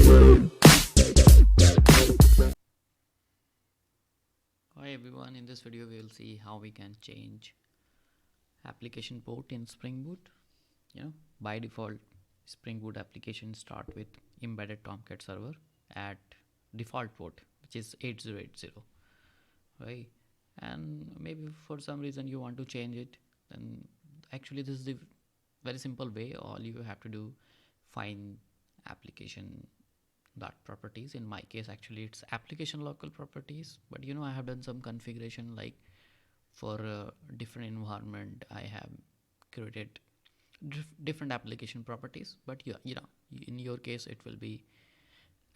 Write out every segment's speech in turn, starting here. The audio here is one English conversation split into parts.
Hi everyone, in this video we will see how we can change application port in Spring Boot. By default Spring Boot applications start with embedded Tomcat server at default port, which is 8080, right? And maybe for some reason you want to change it, then actually this is the very simple way. All you have to do, find application dot properties. In my case actually it's application local properties, but I have done some configuration, like for a different environment I have created different application properties. But in your case it will be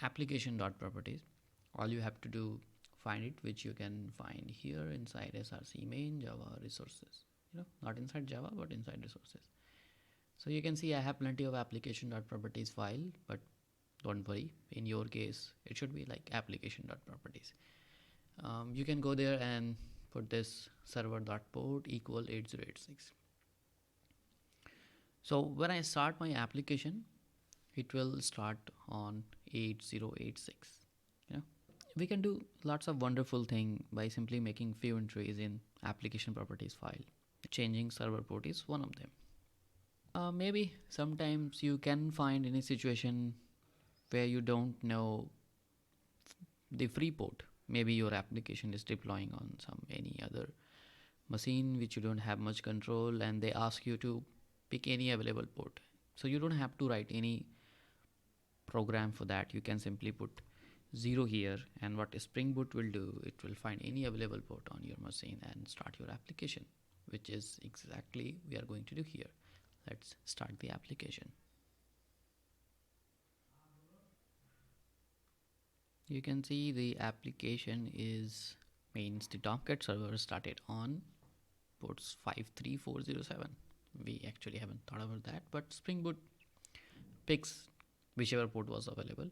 application dot properties. All you have to do, find it, which you can find here inside src main java resources, not inside java but inside resources. So you can see I have plenty of application dot properties file, but don't worry, in your case it should be like application dot properties. You can go there and put this server dot port equal 8086. So when I start my application, it will start on 8086. We can do lots of wonderful thing by simply making few entries in application properties file. Changing server port is one of them. Maybe sometimes you can find any situation where you don't know the free port. Maybe your application is deploying on any other machine which you don't have much control, and they ask you to pick any available port. So you don't have to write any program for that. You can simply put 0 here, and what Spring Boot will do, it will find any available port on your machine and start your application, which is exactly we are going to do here. Let's start the application. You can see the application means the Tomcat server started on ports 53407. We actually haven't thought about that, but Spring Boot picks whichever port was available.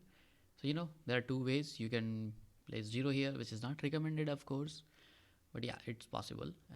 So there are two ways. You can place 0 here, which is not recommended of course, but yeah, it's possible.